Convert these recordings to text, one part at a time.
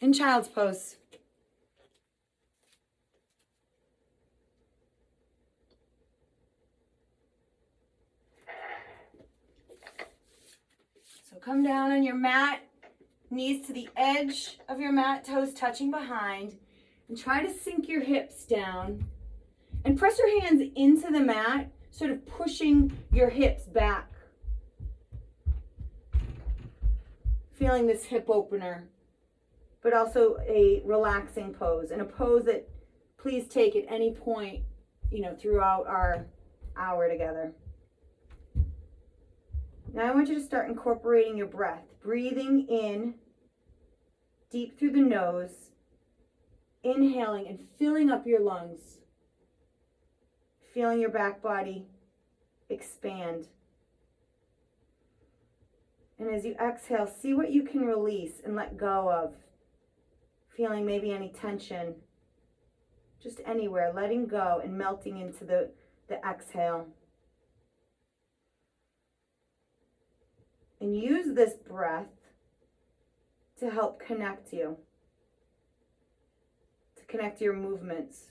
in child's pose. So come down on your mat, knees to the edge of your mat, toes touching behind, and try to sink your hips down. And press your hands into the mat, sort of pushing your hips back. Feeling this hip opener, but also a relaxing pose, and a pose that please take at any point, throughout our hour together. Now I want you to start incorporating your breath, breathing in deep through the nose, inhaling and filling up your lungs, feeling your back body expand. And as you exhale, see what you can release and let go of, feeling maybe any tension, just anywhere, letting go and melting into the exhale. And use this breath to help connect you, to connect your movements.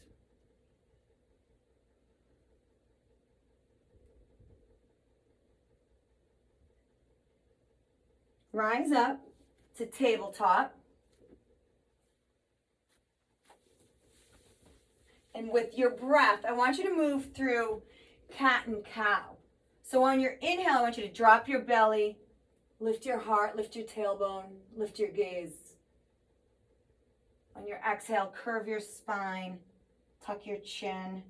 Rise up to tabletop. And with your breath, I want you to move through cat and cow. So on your inhale, I want you to drop your belly, lift your heart, lift your tailbone, lift your gaze. On your exhale, curve your spine, tuck your chin,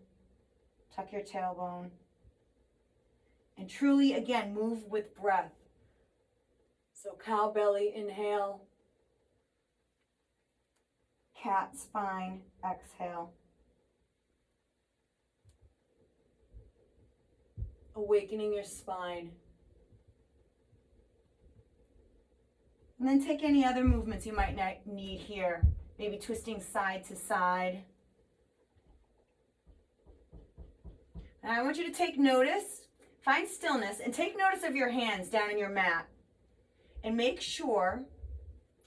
tuck your tailbone. And truly, again, move with breath. So cow belly, inhale. Cat spine, exhale. Awakening your spine. And then take any other movements you might need here. Maybe twisting side to side. And I want you to take notice, find stillness, and take notice of your hands down in your mat. And make sure,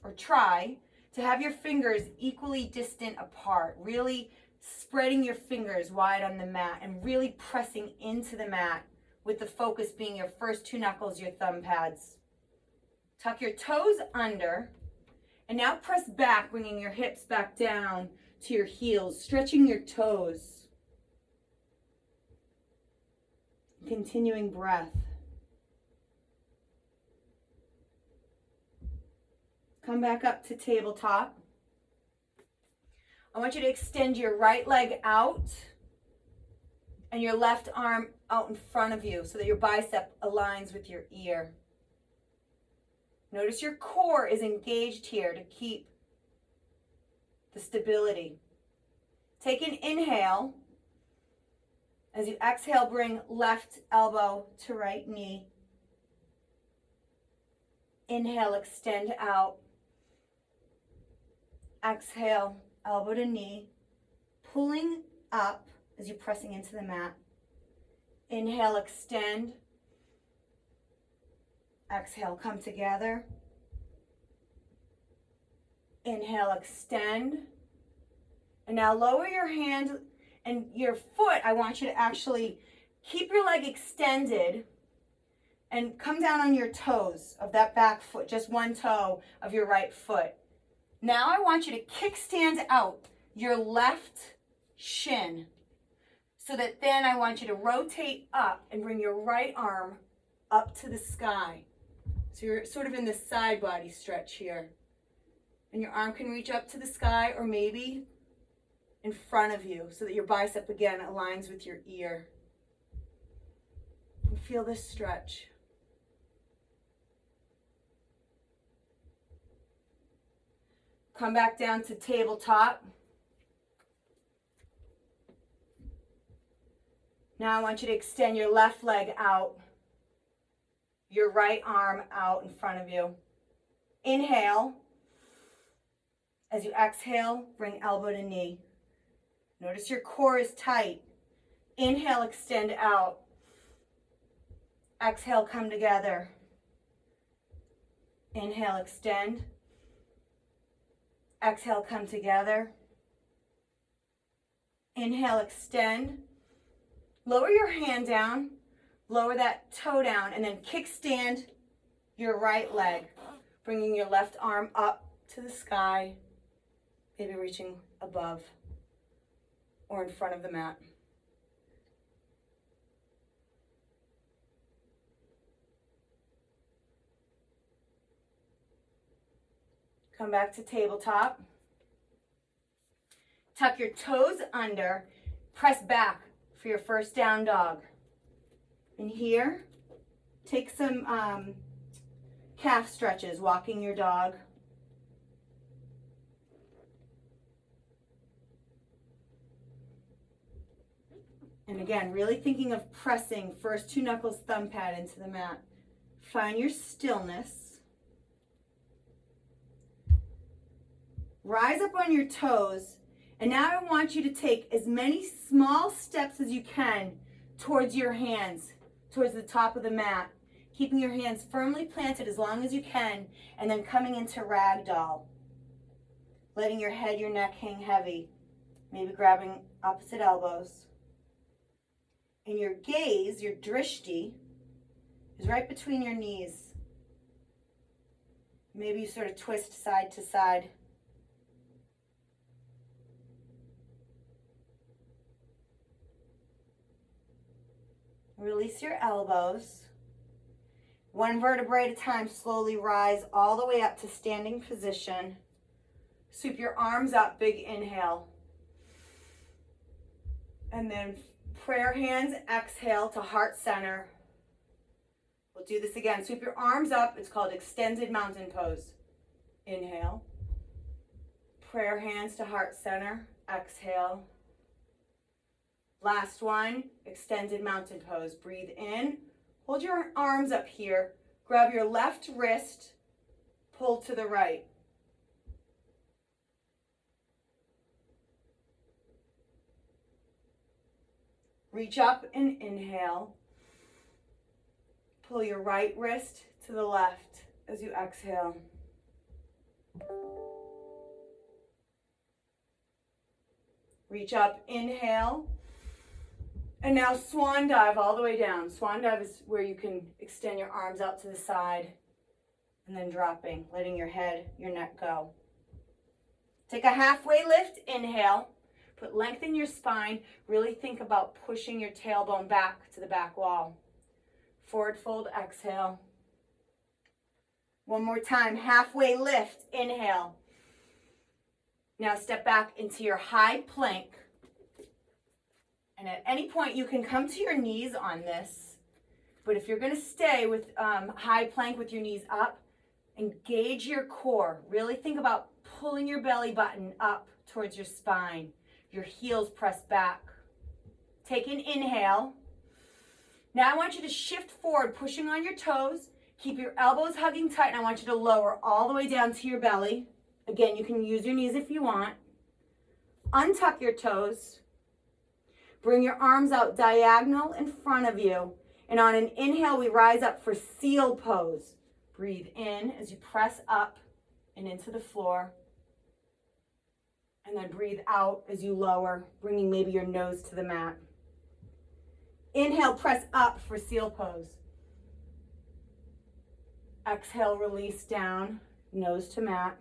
or try, to have your fingers equally distant apart. Really spreading your fingers wide on the mat and really pressing into the mat, with the focus being your first two knuckles, your thumb pads. Tuck your toes under, and now press back, bringing your hips back down to your heels, stretching your toes. Continuing breath. Come back up to tabletop. I want you to extend your right leg out and your left arm out in front of you so that your bicep aligns with your ear. Notice your core is engaged here to keep the stability. Take an inhale. As you exhale, bring left elbow to right knee. Inhale, extend out. Exhale, elbow to knee, pulling up as you're pressing into the mat. Inhale, extend. Exhale, come together. Inhale, extend. And now lower your hand and your foot. I want you to actually keep your leg extended and come down on your toes of that back foot, just one toe of your right foot. Now I want you to kickstand out your left shin, so that then I want you to rotate up and bring your right arm up to the sky. So you're sort of in this side body stretch here. And your arm can reach up to the sky or maybe in front of you so that your bicep again aligns with your ear. And feel this stretch. Come back down to tabletop. Now I want you to extend your left leg out, your right arm out in front of you. Inhale. As you exhale, bring elbow to knee. Notice your core is tight. Inhale, extend out. Exhale, come together. Inhale, extend. Exhale, come together. Inhale, extend. Lower your hand down. Lower that toe down and then kickstand your right leg. Bringing your left arm up to the sky. Maybe reaching above or in front of the mat. Come back to tabletop. Tuck your toes under. Press back for your first down dog. And here, take some calf stretches, walking your dog. And again, really thinking of pressing first 2 knuckles, thumb pad into the mat. Find your stillness. Rise up on your toes. And now I want you to take as many small steps as you can towards your hands, towards the top of the mat. Keeping your hands firmly planted as long as you can, and then coming into ragdoll. Letting your head, your neck hang heavy. Maybe grabbing opposite elbows. And your gaze, your drishti, is right between your knees. Maybe you sort of twist side to side. Release your elbows. 1 vertebrae at a time, slowly rise all the way up to standing position. Sweep your arms up, big inhale. And then prayer hands, exhale to heart center. We'll do this again. Sweep your arms up. It's called extended mountain pose. Inhale. Prayer hands to heart center. Exhale. Last one, extended mountain pose. Breathe in. Hold your arms up here. Grab your left wrist. Pull to the right. Reach up and inhale. Pull your right wrist to the left as you exhale. Reach up, inhale. And now swan dive all the way down. Swan dive is where you can extend your arms out to the side and then dropping, letting your head, your neck go. Take a halfway lift, inhale. Put length in your spine. Really think about pushing your tailbone back to the back wall. Forward fold, exhale. One more time, halfway lift, inhale. Now step back into your high plank. And at any point you can come to your knees on this. But if you're gonna stay with high plank with your knees up, engage your core. Really think about pulling your belly button up towards your spine. Your heels press back. Take an inhale. Now I want you to shift forward, pushing on your toes. Keep your elbows hugging tight, and I want you to lower all the way down to your belly. Again, you can use your knees if you want. Untuck your toes. Bring your arms out diagonal in front of you. And on an inhale, we rise up for seal pose. Breathe in as you press up and into the floor. And then breathe out as you lower, bringing maybe your nose to the mat. Inhale, press up for seal pose. Exhale, release down, nose to mat.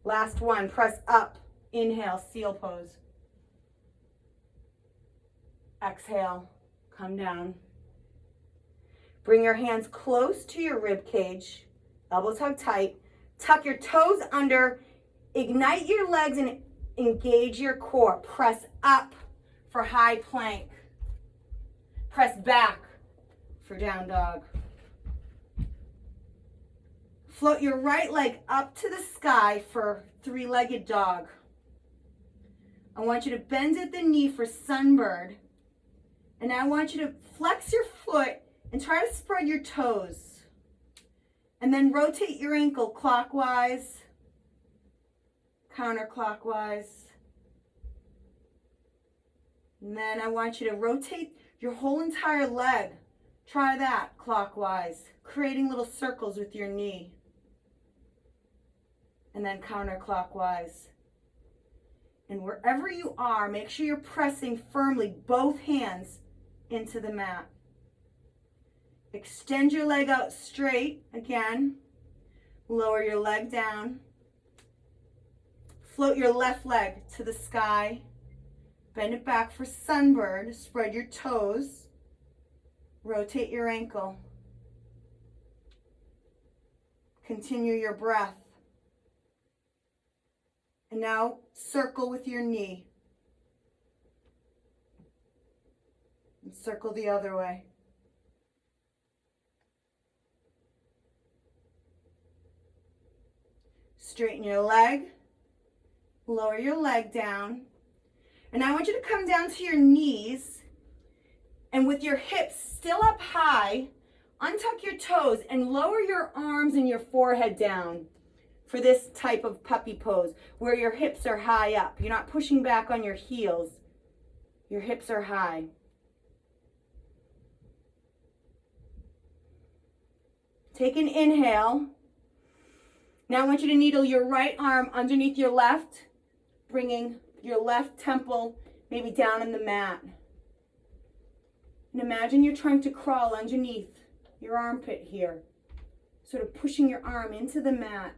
Last one, press up. Inhale, seal pose. Exhale, come down. Bring your hands close to your rib cage. Elbows hug tight. Tuck your toes under. Ignite your legs and engage your core. Press up for high plank. Press back for down dog. Float your right leg up to the sky for three-legged dog. I want you to bend at the knee for sunbird. And I want you to flex your foot and try to spread your toes. And then rotate your ankle clockwise, counterclockwise. And then I want you to rotate your whole entire leg. Try that clockwise, creating little circles with your knee. and then counterclockwise. And wherever you are, make sure you're pressing firmly both hands into the mat. Extend your leg out straight again. Lower your leg down. Float your left leg to the sky. Bend it back for sunbird. Spread your toes. Rotate your ankle. Continue your breath. And now circle with your knee. And circle the other way. Straighten your leg. Lower your leg down. And I want you to come down to your knees. And with your hips still up high, untuck your toes and lower your arms and your forehead down for this type of puppy pose where your hips are high up. You're not pushing back on your heels. Your hips are high. Take an inhale. Now I want you to needle your right arm underneath your left, bringing your left temple maybe down on the mat. And imagine you're trying to crawl underneath your armpit here, sort of pushing your arm into the mat.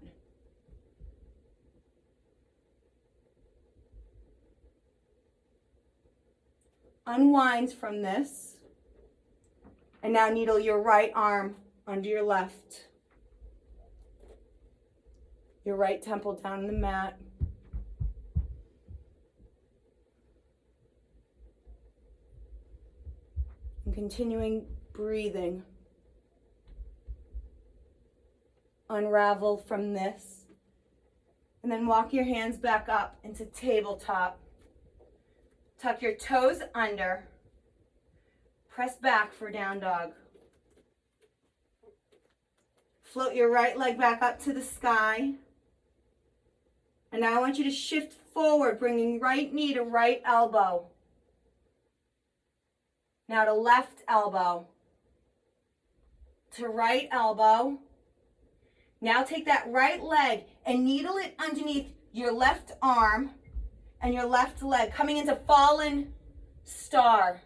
Unwind from this. And now needle your right arm under your left. Your right temple down on the mat. And continuing breathing. Unravel from this. And then walk your hands back up into tabletop. Tuck your toes under. Press back for down dog. Float your right leg back up to the sky. And now I want you to shift forward, bringing right knee to right elbow. Now to left elbow. To right elbow. Now take that right leg and needle it underneath your left arm and your left leg, coming into fallen star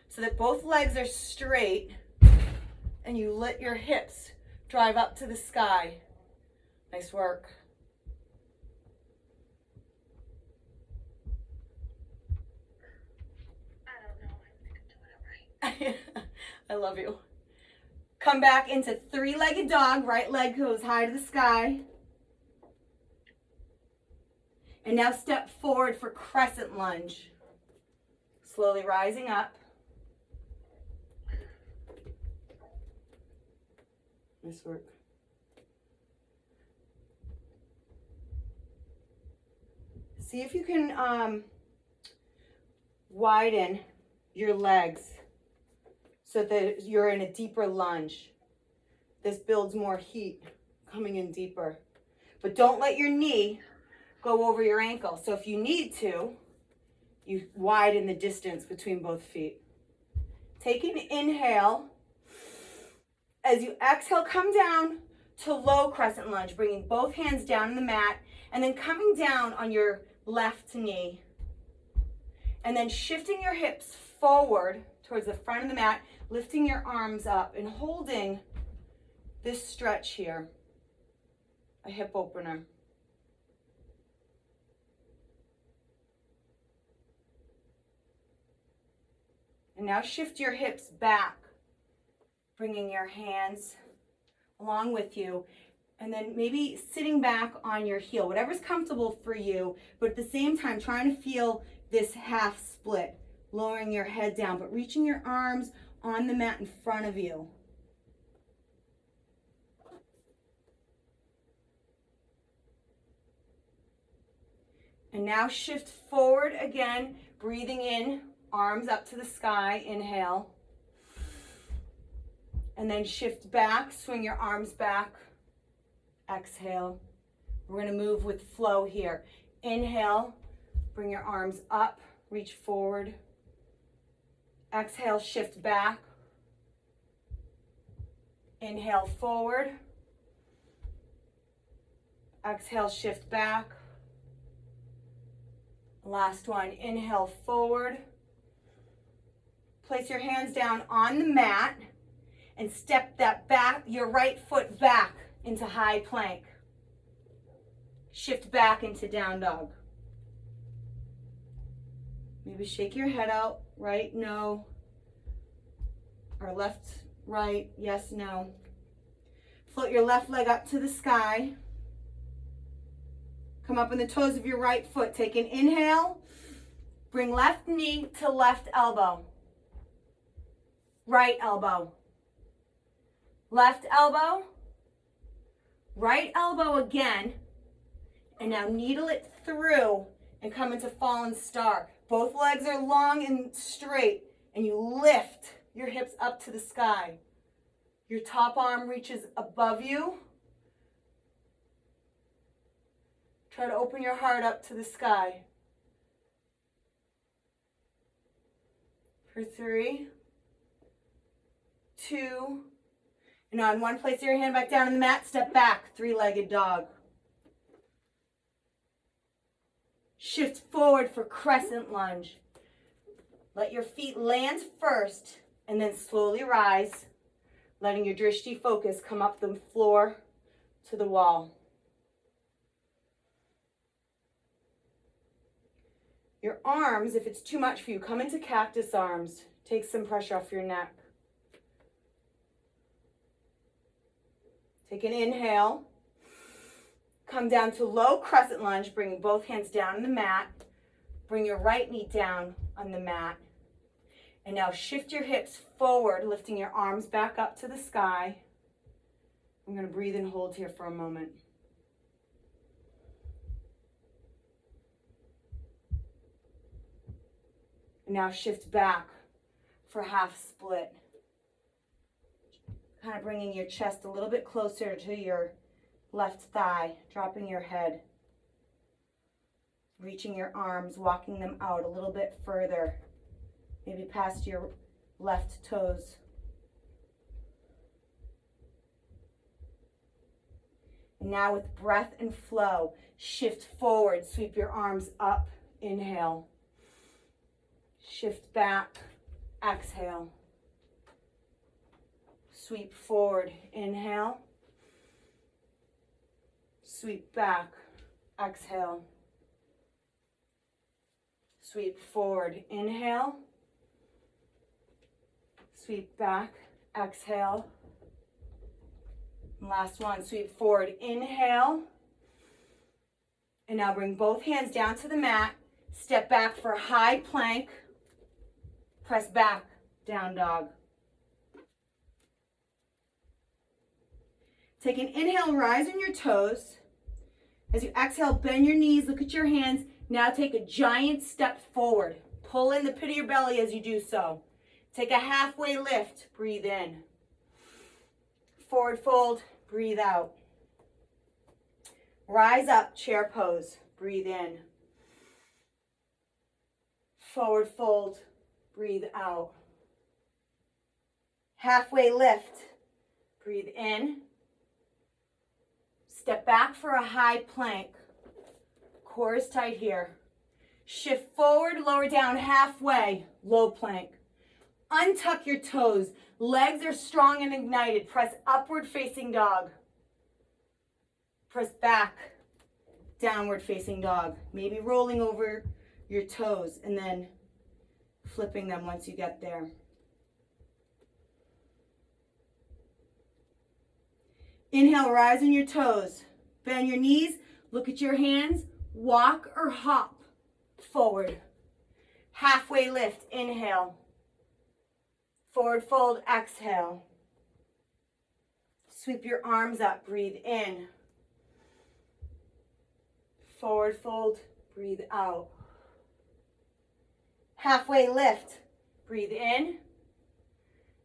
so that both legs are straight and you let your hips drive up to the sky. Nice work. I don't know. I think I'm doing it right. I love you. Come back into three-legged dog. Right leg goes high to the sky. And now step forward for crescent lunge. Slowly rising up. Nice work. See if you can widen your legs so that you're in a deeper lunge. This builds more heat, coming in deeper. But don't let your knee go over your ankle. So if you need to, you widen the distance between both feet. Take an inhale. As you exhale, come down to low crescent lunge, bringing both hands down on the mat, and then coming down on your left knee. And then shifting your hips forward towards the front of the mat, lifting your arms up and holding this stretch here, a hip opener. And now shift your hips back, bringing your hands along with you, and then maybe sitting back on your heel, whatever's comfortable for you, but at the same time trying to feel this half split, lowering your head down, but reaching your arms on the mat in front of you. And now shift forward again, breathing in, arms up to the sky, inhale. And then shift back, swing your arms back, exhale. We're gonna move with flow here. Inhale, bring your arms up, reach forward. Exhale, shift back. Inhale, forward. Exhale, shift back. Last one, inhale forward. Place your hands down on the mat and step that back, your right foot back into high plank. Shift back into down dog. Maybe shake your head out, right, no. Or left, right, yes, no. Float your left leg up to the sky. Come up on the toes of your right foot. Take an inhale. Bring left knee to left elbow. Right elbow. Left elbow. Right elbow again. And now needle it through and come into fallen star. Both legs are long and straight. And you lift your hips up to the sky. Your top arm reaches above you. Try to open your heart up to the sky. For 3, 2, and on one, place your hand back down on the mat, step back, three-legged dog. Shift forward for crescent lunge. Let your feet land first and then slowly rise, letting your drishti focus come up the floor to the wall. Your arms, if it's too much for you, come into cactus arms. Take some pressure off your neck. Take an inhale. Come down to low crescent lunge, bringing both hands down on the mat. Bring your right knee down on the mat. And now shift your hips forward, lifting your arms back up to the sky. I'm going to breathe and hold here for a moment. Now shift back for half split. Kind of bringing your chest a little bit closer to your left thigh, dropping your head. Reaching your arms, walking them out a little bit further, maybe past your left toes. And now with breath and flow, shift forward, sweep your arms up, inhale. Shift back, exhale. Sweep forward, inhale. Sweep back, exhale. Sweep forward, inhale. Sweep back, exhale. And last one, sweep forward, inhale. And now bring both hands down to the mat. Step back for high plank. Press back, down dog. Take an inhale, rise on your toes. As you exhale, bend your knees, look at your hands. Now take a giant step forward. Pull in the pit of your belly as you do so. Take a halfway lift, breathe in. Forward fold, breathe out. Rise up, chair pose, breathe in. Forward fold, breathe out. Halfway lift, breathe in. Step back for a high plank. Core is tight here. Shift forward, lower down halfway, low plank. Untuck your toes. Legs are strong and ignited. Press upward facing dog. Press back, downward facing dog. Maybe rolling over your toes and then flipping them once you get there. Inhale, rise on your toes. Bend your knees, look at your hands, walk or hop forward. Halfway lift, inhale. Forward fold, exhale. Sweep your arms up, breathe in. Forward fold, breathe out. Halfway lift, breathe in.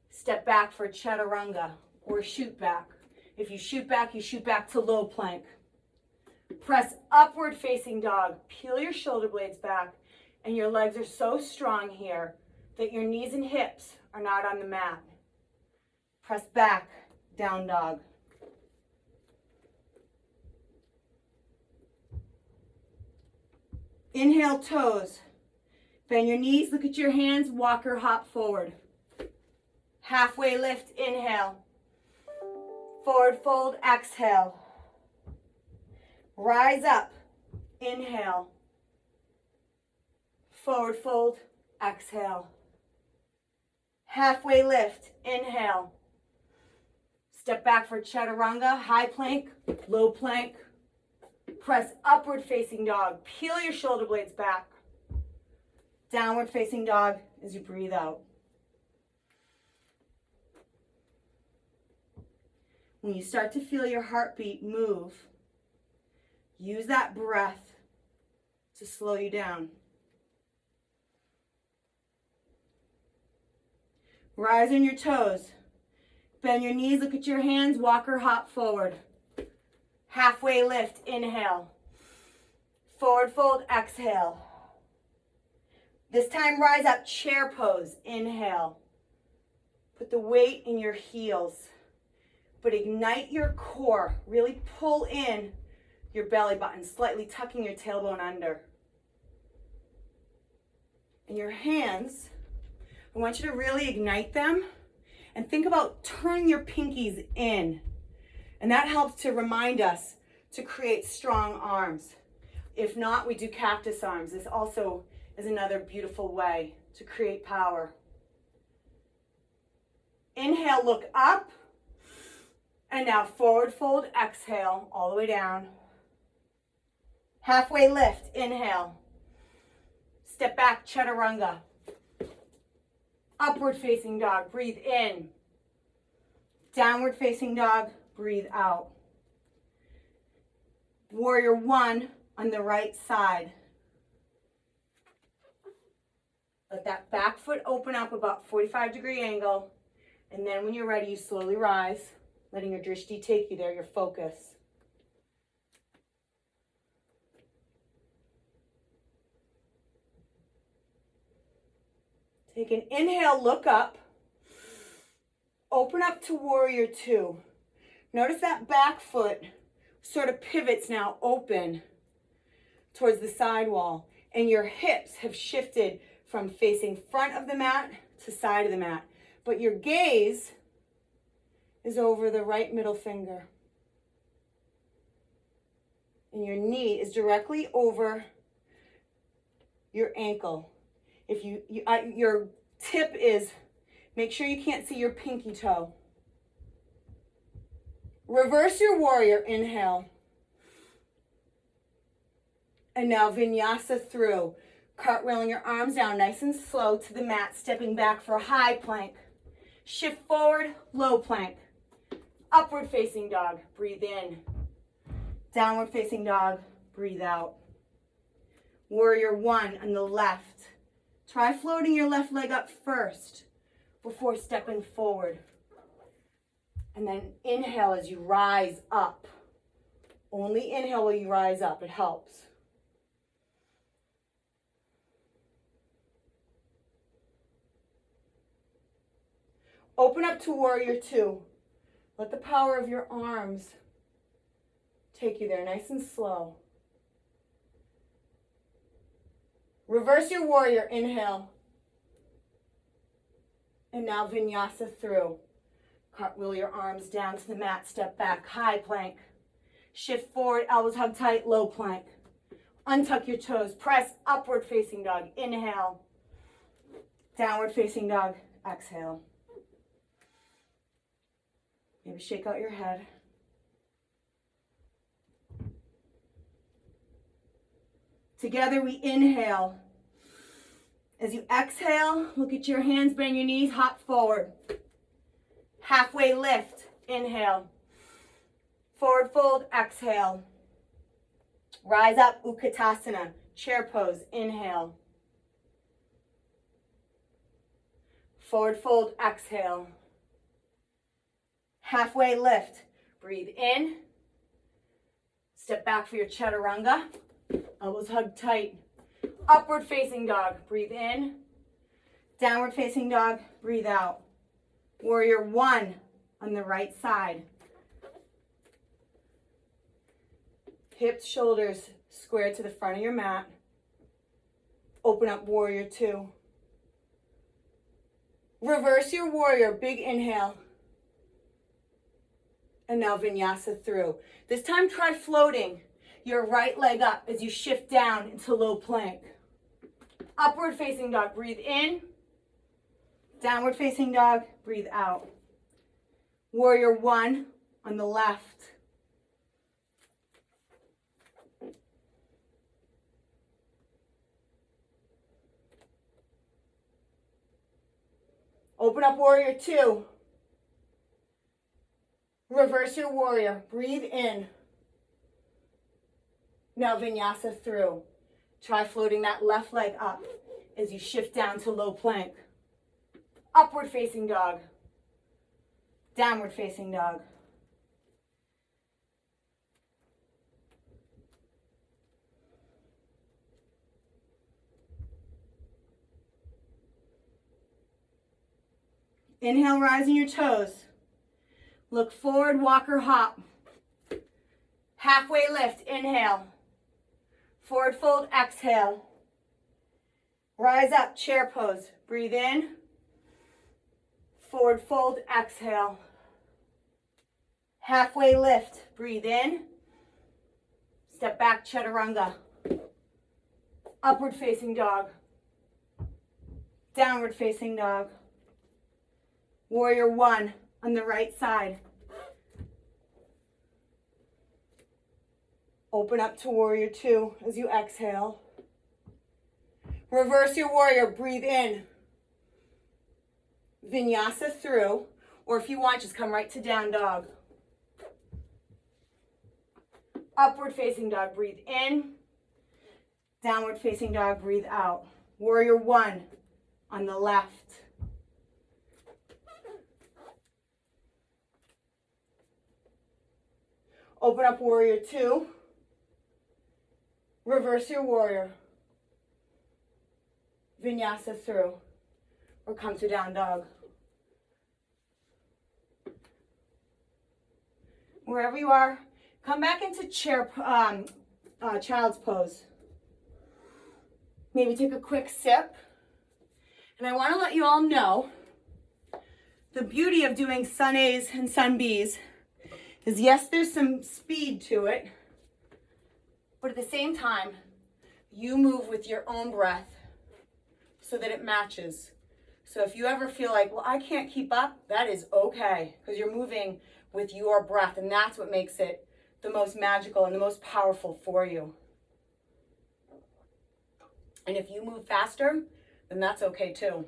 Step back for chaturanga or shoot back. If you shoot back to low plank. Press upward facing dog. Peel your shoulder blades back and your legs are so strong here that your knees and hips are not on the mat. Press back, down dog. Inhale, toes. Bend your knees, look at your hands, walk or hop forward. Halfway lift, inhale. Forward fold, exhale. Rise up, inhale. Forward fold, exhale. Halfway lift, inhale. Step back for chaturanga, high plank, low plank. Press upward facing dog. Peel your shoulder blades back. Downward facing dog as you breathe out. When you start to feel your heartbeat move, use that breath to slow you down. Rise on your toes. Bend your knees, look at your hands, walk or hop forward. Halfway lift, inhale. Forward fold, exhale. This time, rise up, chair pose, inhale. Put the weight in your heels, but ignite your core. Really pull in your belly button, slightly tucking your tailbone under. And your hands, I want you to really ignite them and think about turning your pinkies in. And that helps to remind us to create strong arms. If not, we do cactus arms. This also is another beautiful way to create power. Inhale, look up. And now forward fold, exhale, all the way down. Halfway lift, inhale. Step back, chaturanga. Upward facing dog, breathe in. Downward facing dog, breathe out. Warrior one on the right side. Let that back foot open up about 45-degree angle. And then when you're ready, you slowly rise, letting your drishti take you there, your focus. Take an inhale, look up. Open up to warrior two. Notice that back foot sort of pivots now open towards the side wall. And your hips have shifted from facing front of the mat to side of the mat. But your gaze is over the right middle finger. And your knee is directly over your ankle. If your tip is, make sure you can't see your pinky toe. Reverse your warrior, inhale. And now vinyasa through. Cartwheeling your arms down nice and slow to the mat, stepping back for a high plank. Shift forward, low plank. Upward facing dog, breathe in. Downward facing dog, breathe out. Warrior one on the left. Try floating your left leg up first before stepping forward. And then inhale as you rise up. Only inhale while you rise up, it helps. Open up to warrior two. Let the power of your arms take you there, nice and slow. Reverse your warrior, inhale. And now vinyasa through. Cartwheel your arms down to the mat, step back, high plank. Shift forward, elbows hug tight, low plank. Untuck your toes, press upward facing dog, inhale. Downward facing dog, exhale. Maybe shake out your head. Together we inhale. As you exhale, look at your hands, bend your knees, hop forward. Halfway lift, inhale. Forward fold, exhale. Rise up, Utkatasana, chair pose, inhale. Forward fold, exhale. Halfway lift, breathe in. Step back for your chaturanga. Elbows hug tight. Upward facing dog, breathe in. Downward facing dog, breathe out. Warrior one on the right side. Hips, shoulders square to the front of your mat. Open up warrior two. Reverse your warrior, big inhale. And now vinyasa through. This time try floating your right leg up as you shift down into low plank. Upward facing dog, breathe in. Downward facing dog, breathe out. Warrior one on the left. Open up warrior two. Reverse your warrior. Breathe in. Now vinyasa through. Try floating that left leg up as you shift down to low plank. Upward facing dog. Downward facing dog. Inhale, rising your toes. Look forward, walk or hop. Halfway lift, inhale. Forward fold, exhale. Rise up, chair pose. Breathe in. Forward fold, exhale. Halfway lift, breathe in. Step back, chaturanga. Upward facing dog. Downward facing dog. Warrior one on the right side. Open up to warrior two as you exhale. Reverse your warrior, breathe in. Vinyasa through, or if you want, just come right to down dog. Upward facing dog, breathe in. Downward facing dog, breathe out. Warrior one on the left. Open up warrior two. Reverse your warrior. Vinyasa through, or come to down dog. Wherever you are, come back into child's pose. Maybe take a quick sip. And I want to let you all know the beauty of doing sun A's and sun B's is, yes, there's some speed to it, but at the same time, you move with your own breath so that it matches. So if you ever feel like, well, I can't keep up, that is okay, because you're moving with your breath, and that's what makes it the most magical and the most powerful for you. And if you move faster, then that's okay too.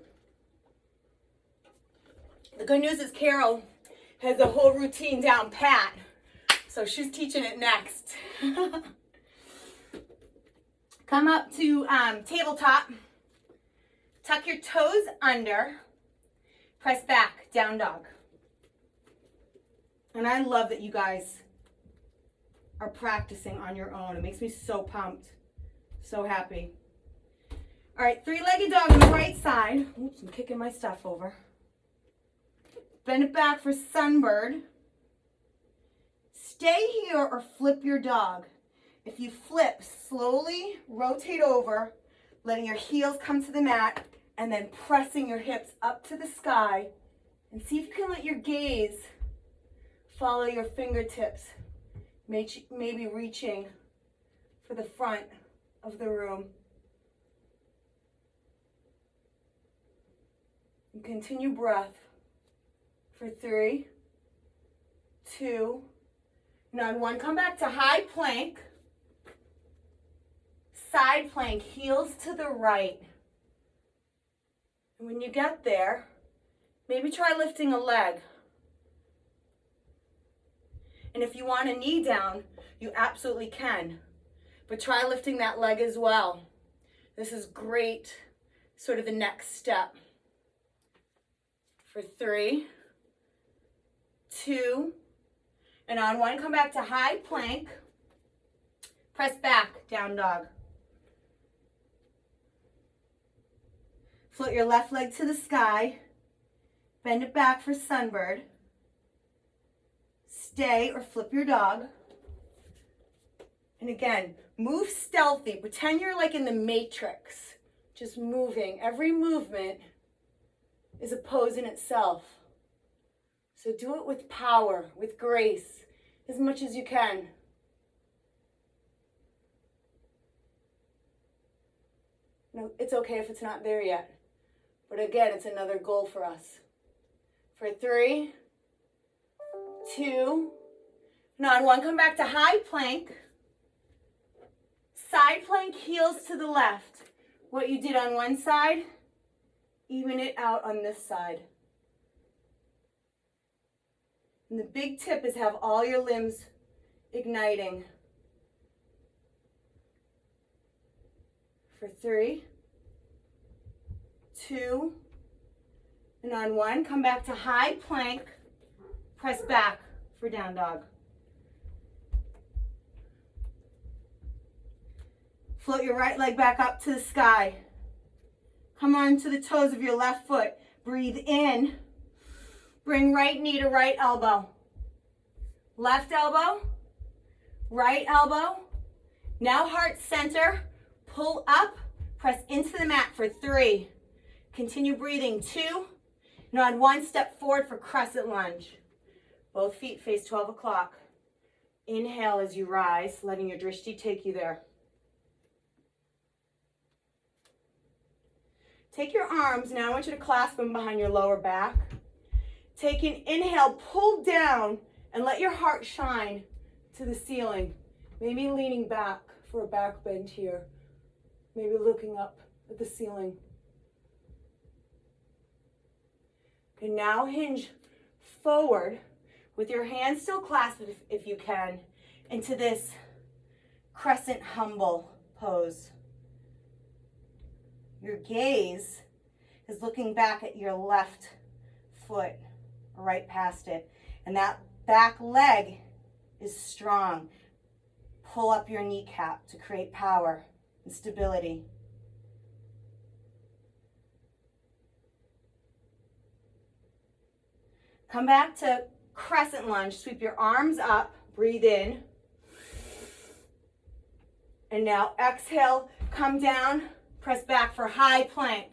The good news is Carol has the whole routine down pat, so she's teaching it next. Come up to tabletop, tuck your toes under, press back, down dog. And I love that you guys are practicing on your own. It makes me so pumped, so happy. All right, three-legged dog on the right side. Oops, I'm kicking my stuff over. Bend it back for sunbird. Stay here or flip your dog. If you flip, slowly rotate over, letting your heels come to the mat, and then pressing your hips up to the sky. And see if you can let your gaze follow your fingertips, maybe reaching for the front of the room. And continue breath for 3, 2, now on 1, come back to high plank, side plank, heels to the right. And when you get there, maybe try lifting a leg. And if you want a knee down, you absolutely can. But try lifting that leg as well. This is great, sort of the next step. For 3, 2, and on 1, come back to high plank. Press back, down dog. Float your left leg to the sky. Bend it back for sunbird. Stay or flip your dog. And again, move stealthy. Pretend you're like in the Matrix, just moving. Every movement is a pose in itself. So do it with power, with grace, as much as you can. No, it's okay if it's not there yet. But again, it's another goal for us. For 3, 2, and on 1, come back to high plank. Side plank, heels to the left. What you did on one side, even it out on this side. And the big tip is have all your limbs igniting. For 3, 2, and on 1, come back to high plank, press back for down dog. Float your right leg back up to the sky. Come on to the toes of your left foot. Breathe in. Bring right knee to right elbow. Left elbow, right elbow. Now heart center. Pull up, press into the mat for 3. Continue breathing. 2, and on 1, step forward for crescent lunge. Both feet face 12 o'clock. Inhale as you rise, letting your drishti take you there. Take your arms, now I want you to clasp them behind your lower back. Take an inhale, pull down, and let your heart shine to the ceiling. Maybe leaning back for a back bend here. Maybe looking up at the ceiling. And now hinge forward with your hands still clasped if you can into this crescent humble pose. Your gaze is looking back at your left foot, right past it. And that back leg is strong. Pull up your kneecap to create power and stability. Come back to crescent lunge. Sweep your arms up. Breathe in. And now exhale, come down, press back for high plank.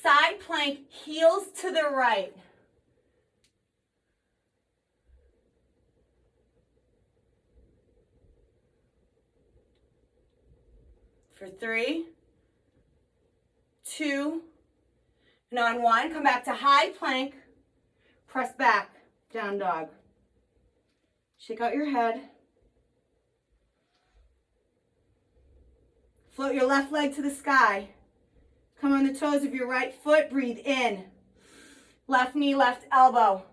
Side plank, heels to the right. For 3, 2, and on 1, come back to high plank, press back, down dog. Shake out your head. Float your left leg to the sky. Come on the toes of your right foot, breathe in. Left knee, left elbow.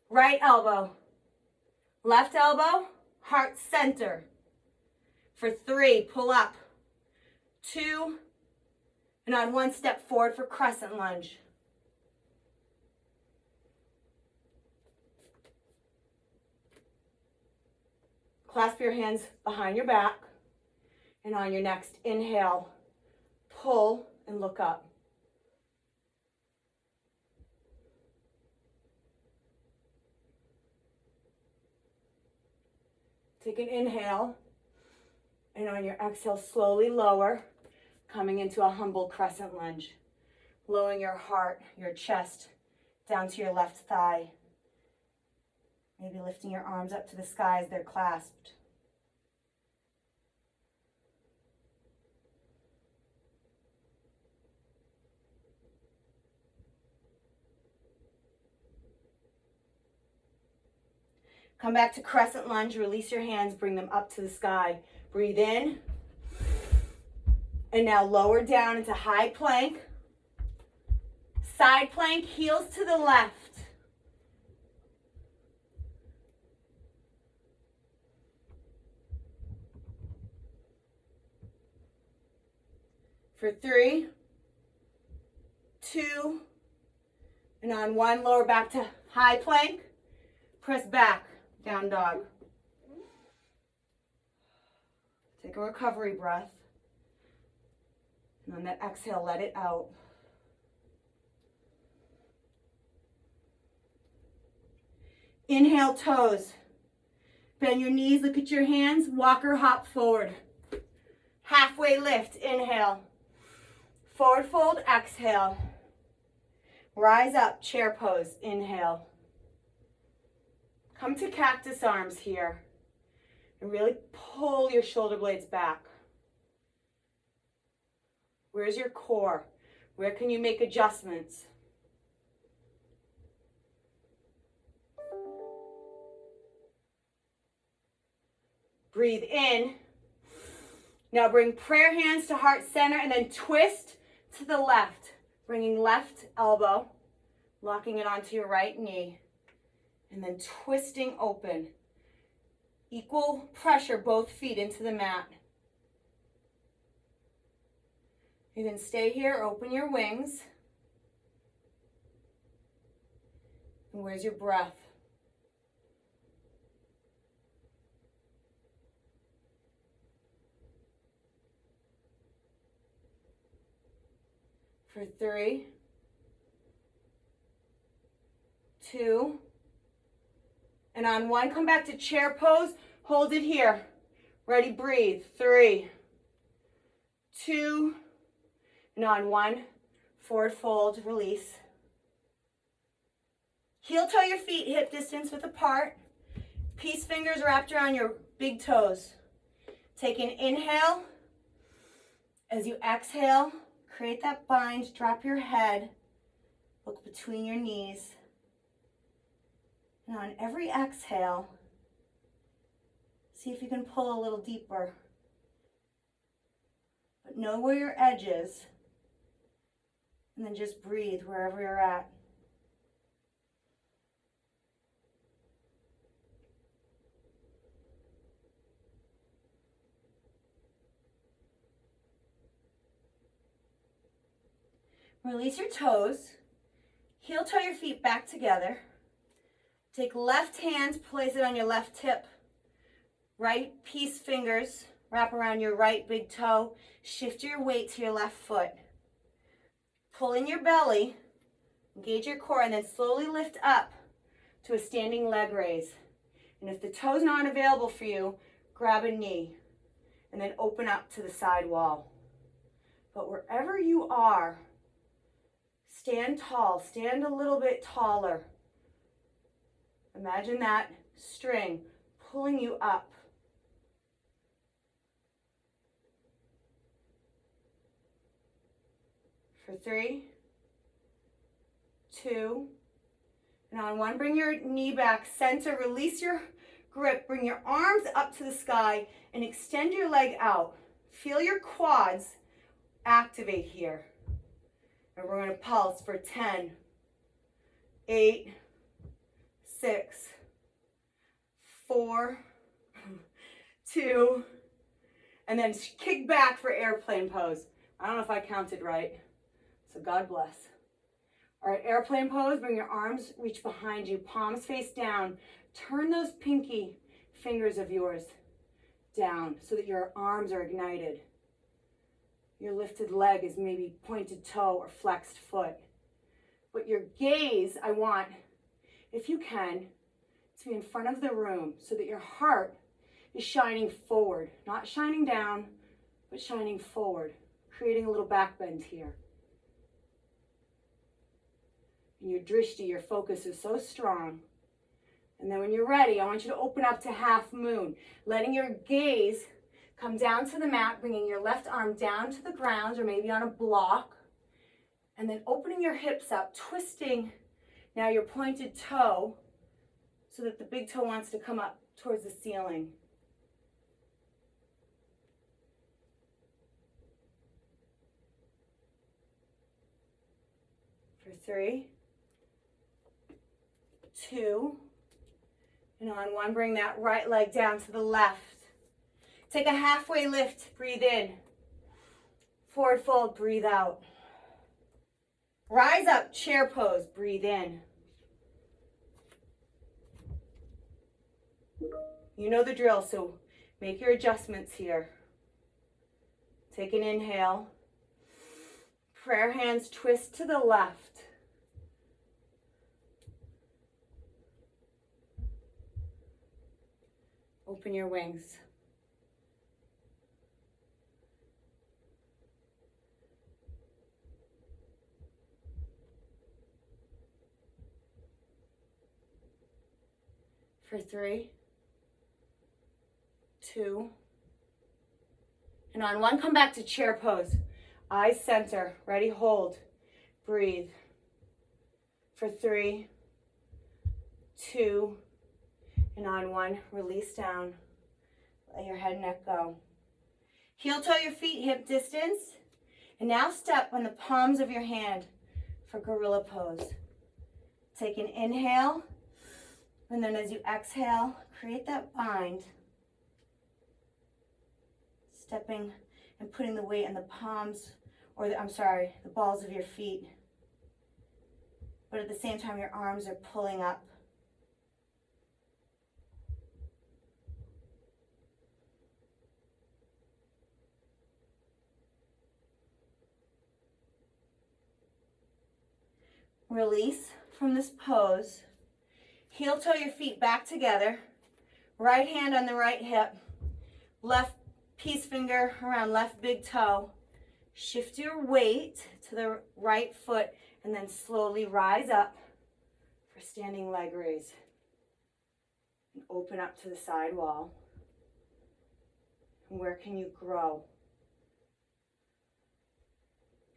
Right elbow. Left elbow, heart center. For 3, pull up. 2, and on 1, step forward for crescent lunge. Clasp your hands behind your back, and on your next inhale, pull and look up. Take an inhale, and on your exhale, slowly lower, coming into a humble crescent lunge. Lowering your heart, your chest, down to your left thigh. Maybe lifting your arms up to the sky as they're clasped. Come back to crescent lunge, release your hands, bring them up to the sky. Breathe in. And now lower down into high plank. Side plank, heels to the left. For 3, 2, and on 1, lower back to high plank. Press back, down dog. Take a recovery breath. And on that exhale, let it out. Inhale, toes. Bend your knees, look at your hands, walk or hop forward. Halfway lift, inhale. Forward fold, exhale. Rise up, chair pose, inhale. Come to cactus arms here. And really pull your shoulder blades back. Where's your core? Where can you make adjustments? Breathe in. Now bring prayer hands to heart center and then twist to the left. Bringing left elbow, locking it onto your right knee, and then twisting open. Equal pressure, both feet into the mat. You can stay here, open your wings. And where's your breath? For 3, 2, and on 1, come back to chair pose. Hold it here. Ready, breathe. 3, 2, and on 1, forward fold, release. Heel toe your feet hip distance width apart. Peace fingers wrapped around your big toes. Take an inhale. As you exhale, create that bind, drop your head, look between your knees. And on every exhale, see if you can pull a little deeper. But know where your edge is, and then just breathe wherever you're at. Release your toes. Heel toe your feet back together. Take left hand, place it on your left hip. Right peace fingers wrap around your right big toe. Shift your weight to your left foot. Pull in your belly, engage your core, and then slowly lift up to a standing leg raise. And if the toe's not available for you, grab a knee and then open up to the side wall. But wherever you are, stand tall, stand a little bit taller. Imagine that string pulling you up. For 3, 2, and on 1, bring your knee back, center, release your grip, bring your arms up to the sky and extend your leg out. Feel your quads activate here. And we're going to pulse for 10, 8, 6, 4, 2, and then kick back for airplane pose. I don't know if I counted right, so God bless. All right, airplane pose, bring your arms, reach behind you, palms face down. Turn those pinky fingers of yours down so that your arms are ignited. Your lifted leg is maybe pointed toe or flexed foot. But your gaze, I want, if you can, to be in front of the room so that your heart is shining forward, not shining down, but shining forward, creating a little back bend here. And your drishti, your focus is so strong. And then when you're ready, I want you to open up to half moon, letting your gaze come down to the mat, bringing your left arm down to the ground or maybe on a block, and then opening your hips up, twisting now your pointed toe so that the big toe wants to come up towards the ceiling. For 3, 2, and on 1, bring that right leg down to the left. Take a halfway lift, breathe in. Forward fold, breathe out. Rise up, chair pose, breathe in. You know the drill, so make your adjustments here. Take an inhale. Prayer hands twist to the left. Open your wings. For 3, 2, and on 1, come back to chair pose. Eyes center, ready, hold, breathe. For 3, 2, and on 1, release down. Let your head and neck go. Heel toe your feet hip distance. And now step on the palms of your hand for gorilla pose. Take an inhale. And then as you exhale, create that bind. Stepping and putting the weight on the palms, or the balls of your feet. But at the same time, your arms are pulling up. Release from this pose. Heel toe your feet back together. Right hand on the right hip. Left peace finger around left big toe. Shift your weight to the right foot and then slowly rise up for standing leg raise. And open up to the side wall. And where can you grow?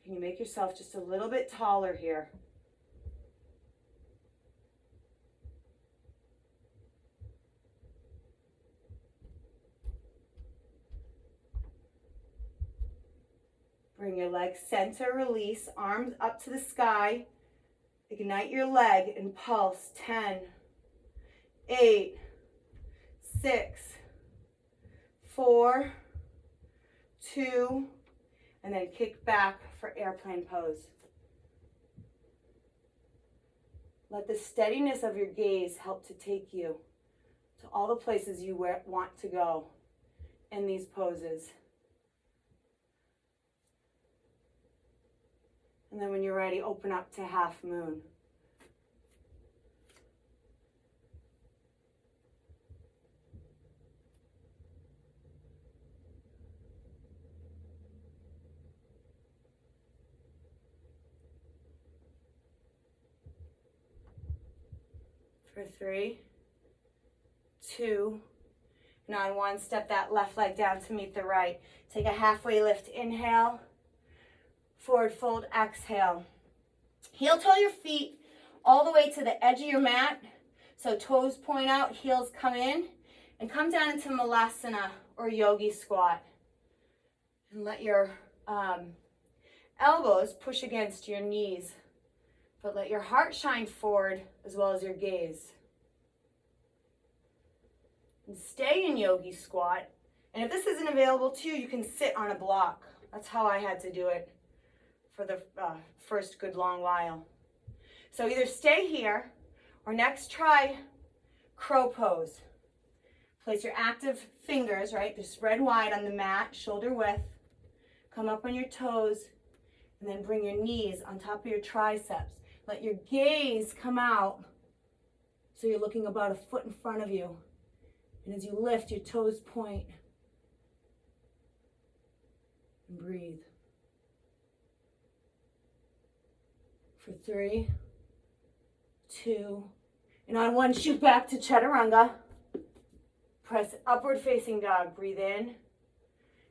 Can you make yourself just a little bit taller here? Bring your legs center, release, arms up to the sky. Ignite your leg and pulse. 10, 8, 6, 4, 2, and then kick back for airplane pose. Let the steadiness of your gaze help to take you to all the places you want to go in these poses. And then when you're ready, open up to half moon. For 3, 2, and on 1, step that left leg down to meet the right. Take a halfway lift, inhale. Forward fold, exhale. Heel toe your feet all the way to the edge of your mat. So toes point out, heels come in. And come down into Malasana or Yogi squat. And let your elbows push against your knees. But let your heart shine forward as well as your gaze. And stay in Yogi squat. And if this isn't available to you, you can sit on a block. That's how I had to do it for the first good long while. So either stay here or next try crow pose. Place your active fingers, right? Just spread wide on the mat, shoulder width. Come up on your toes and then bring your knees on top of your triceps. Let your gaze come out so you're looking about a foot in front of you. And as you lift, your toes point. And breathe. For 3, 2, and on 1, shoot back to Chaturanga. Press upward facing dog, breathe in,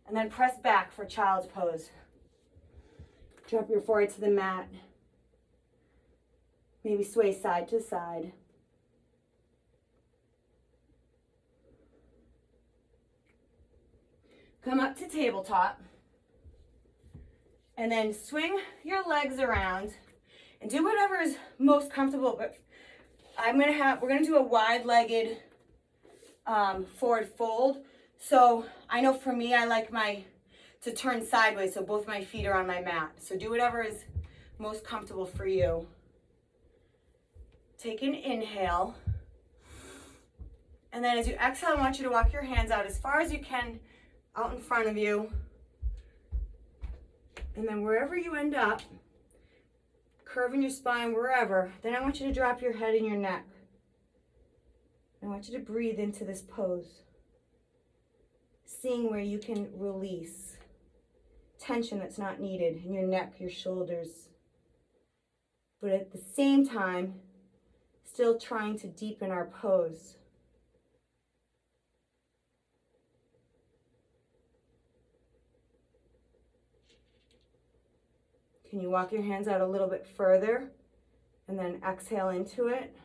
and then press back for child's pose. Drop your forehead to the mat. Maybe sway side to side. Come up to tabletop, and then swing your legs around. And do whatever is most comfortable, but we're gonna do a wide-legged forward fold. So I know for me, I like to turn sideways, so both my feet are on my mat. So do whatever is most comfortable for you. Take an inhale. And then as you exhale, I want you to walk your hands out as far as you can out in front of you. And then wherever you end up, curving your spine wherever, then I want you to drop your head and your neck. I want you to breathe into this pose. Seeing where you can release tension that's not needed in your neck, your shoulders. But at the same time, still trying to deepen our pose. Can you walk your hands out a little bit further and then exhale into it?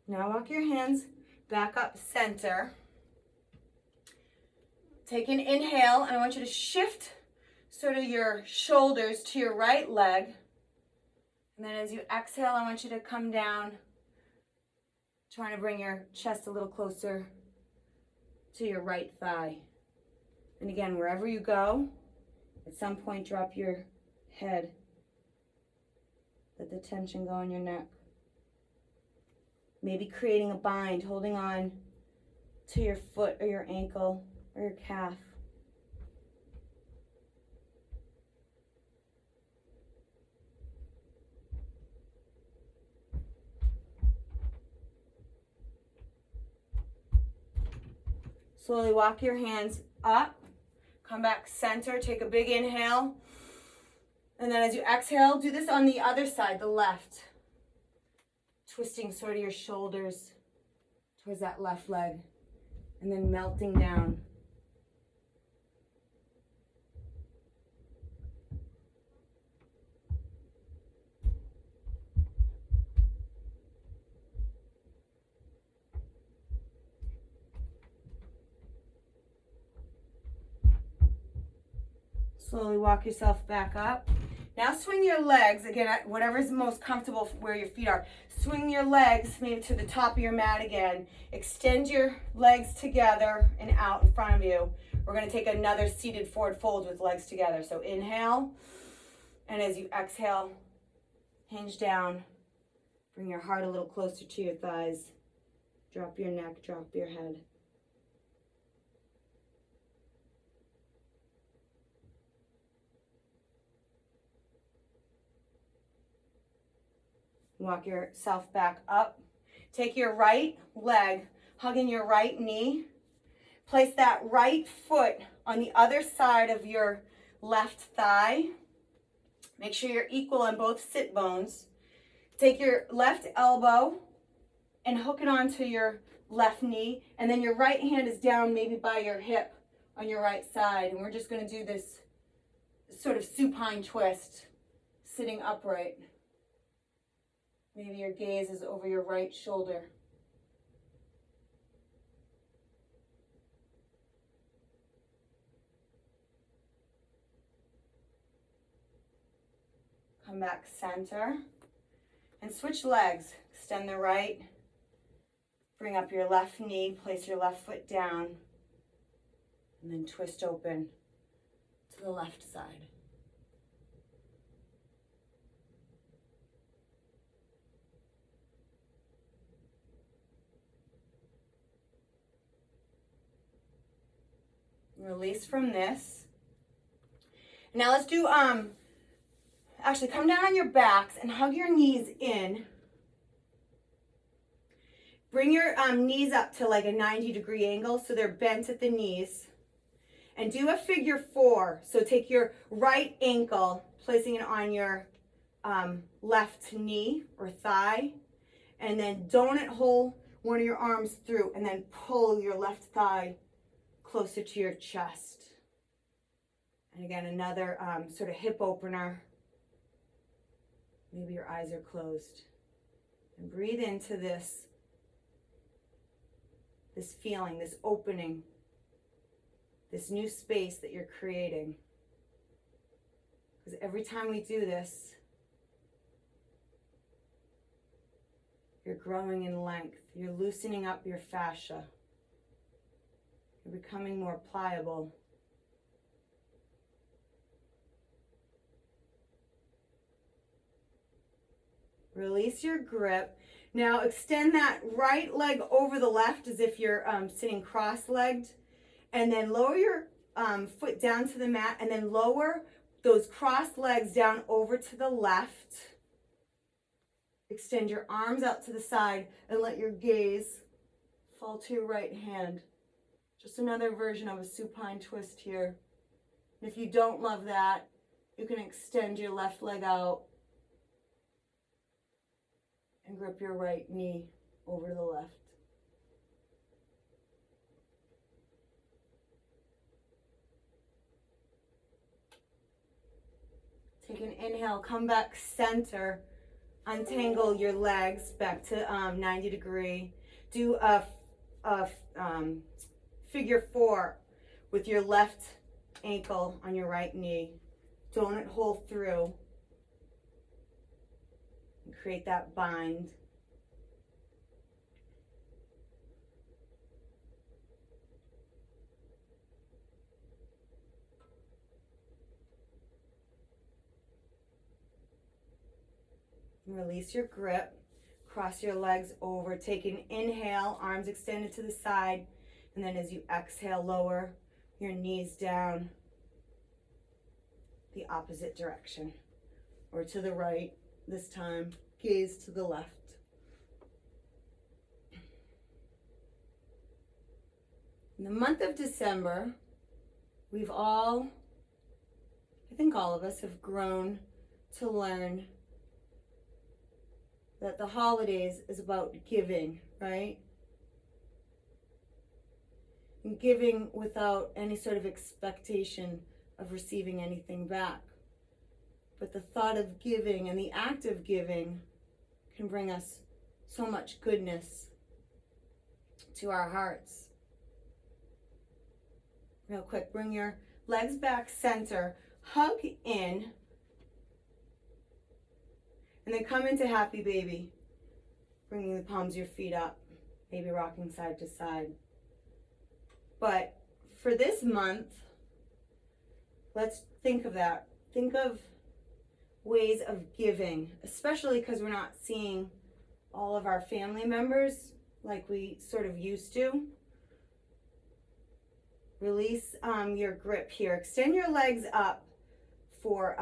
Now walk your hands back up center. Take an inhale, and I want you to shift sort of your shoulders to your right leg. And then as you exhale, I want you to come down, trying to bring your chest a little closer to your right thigh. And again, wherever you go, at some point drop your head. Let the tension go in your neck. Maybe creating a bind, holding on to your foot or your ankle or your calf. Slowly walk your hands up, come back center, take a big inhale. And then as you exhale, do this on the other side, the left. Twisting sort of your shoulders towards that left leg. And then melting down. Slowly walk yourself back up. Now swing your legs, again, whatever's most comfortable where your feet are. Swing your legs maybe to the top of your mat again. Extend your legs together and out in front of you. We're going to take another seated forward fold with legs together. So inhale, and as you exhale, hinge down. Bring your heart a little closer to your thighs. Drop your neck, drop your head. Walk yourself back up. Take your right leg, hugging your right knee. Place that right foot on the other side of your left thigh. Make sure you're equal on both sit bones. Take your left elbow and hook it onto your left knee. And then your right hand is down maybe by your hip on your right side. And we're just going to do this sort of supine twist, sitting upright. Maybe your gaze is over your right shoulder. Come back center and switch legs. Extend the right, bring up your left knee, place your left foot down, and then twist open to the left side. Release from this. Now let's do, actually come down on your backs and hug your knees in. Bring your knees up to like a 90-degree angle so they're bent at the knees. And do a figure four. So take your right ankle, placing it on your left knee or thigh. And then donut hole one of your arms through and then pull your left thigh closer to your chest. And again, another sort of hip opener. Maybe your eyes are closed. And breathe into this feeling, this opening, this new space that you're creating. Because every time we do this, you're growing in length. You're loosening up your fascia. You're becoming more pliable. Release your grip. Now extend that right leg over the left as if you're sitting cross-legged. And then lower your foot down to the mat and then lower those crossed legs down over to the left. Extend your arms out to the side and let your gaze fall to your right hand. Just another version of a supine twist here. And if you don't love that, you can extend your left leg out and grip your right knee. over to the left. Take an inhale, come back center, untangle your legs back to 90 degree. Do a figure 4 with your left ankle on your right knee. Donut hole through. And create that bind. Release your grip. Cross your legs over. Take an inhale, arms extended to the side. And then as you exhale, lower your knees down the opposite direction. Or to the right this time. Gaze to the left. In the month of December, we've all, I think all of us, have grown to learn that the holidays is about giving, right? And giving without any sort of expectation of receiving anything back. But the thought of giving and the act of giving can bring us so much goodness to our hearts. Real quick, bring your legs back center, hug in, and then come into happy baby, bringing the palms of your feet up, maybe rocking side to side. But for this month, let's think of that. Think of ways of giving, especially because we're not seeing all of our family members like we sort of used to. Release your grip here. Extend your legs up for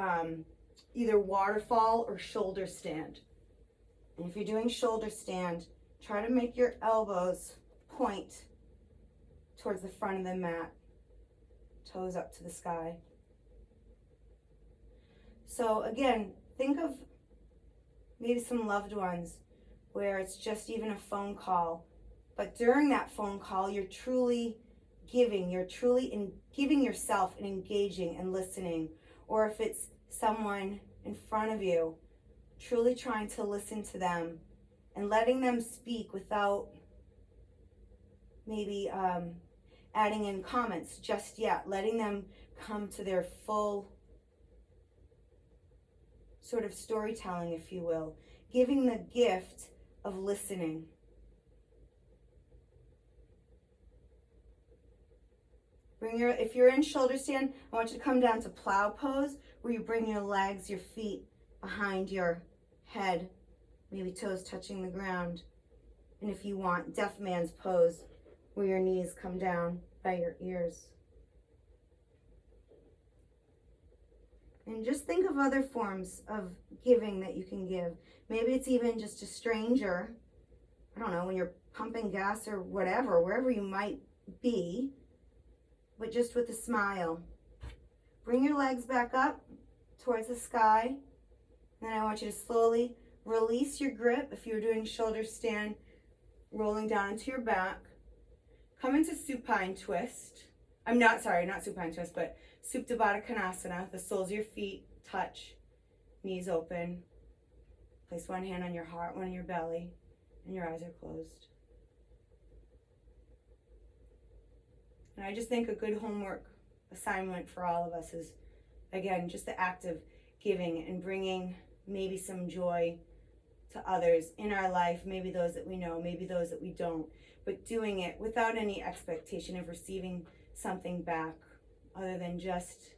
either waterfall or shoulder stand. And if you're doing shoulder stand, try to make your elbows point towards the front of the mat, toes up to the sky. So again, think of maybe some loved ones where it's just even a phone call, but during that phone call, you're truly giving, giving yourself and engaging and listening. Or if it's someone in front of you, truly trying to listen to them and letting them speak without maybe adding in comments just yet, letting them come to their full sort of storytelling, if you will, giving the gift of listening. If you're in shoulder stand, I want you to come down to plow pose, where you bring your legs, your feet behind your head, maybe toes touching the ground. And if you want, deaf man's pose, where your knees come down by your ears. And just think of other forms of giving that you can give. Maybe it's even just a stranger, I don't know, when you're pumping gas or whatever, wherever you might be, but just with a smile. Bring your legs back up towards the sky. And then I want you to slowly release your grip. If you're doing shoulder stand, rolling down into your back. Come into supine twist. Not supine twist, but Supta Baddha Konasana. The soles of your feet touch, knees open. Place one hand on your heart, one on your belly, and your eyes are closed. And I just think a good homework assignment for all of us is, again, just the act of giving and bringing maybe some joy to others in our life, maybe those that we know, maybe those that we don't, but doing it without any expectation of receiving something back, other than just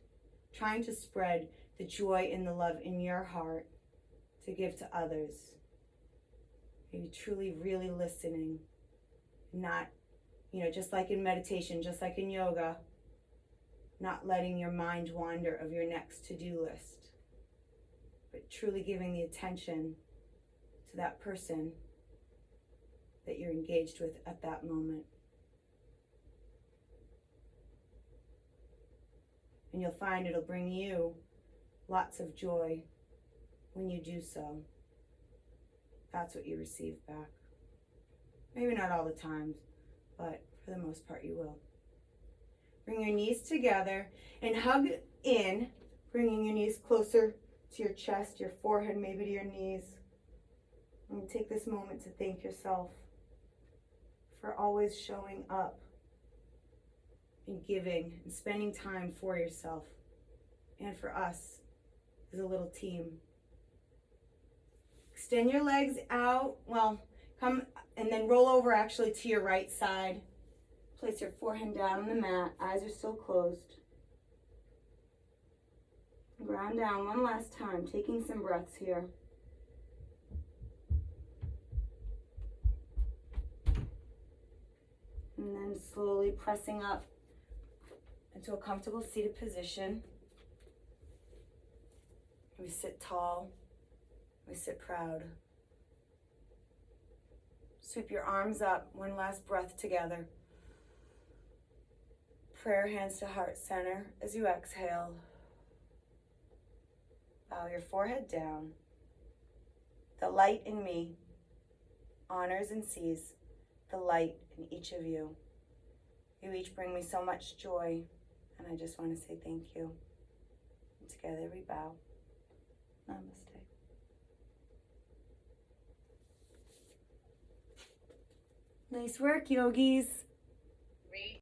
trying to spread the joy and the love in your heart to give to others. Maybe truly, really listening, not, just like in meditation, just like in yoga, not letting your mind wander of your next to-do list, but truly giving the attention to that person that you're engaged with at that moment. And you'll find it'll bring you lots of joy when you do so. That's what you receive back. Maybe not all the times, but for the most part you will. Bring your knees together and hug in, bringing your knees closer to your chest, your forehead, maybe to your knees. And take this moment to thank yourself for always showing up and giving and spending time for yourself and for us as a little team. Extend your legs out. Well, come and then roll over actually to your right side. Place your forehead down on the mat. Eyes are still closed. Ground down one last time, taking some breaths here. And then slowly pressing up into a comfortable seated position. We sit tall. We sit proud. Sweep your arms up. One last breath together. Prayer hands to heart center as you exhale. Bow your forehead down. The light in me honors and sees the light in each of you. You each bring me so much joy, and I just want to say thank you. And together we bow. Namaste. Nice work, yogis.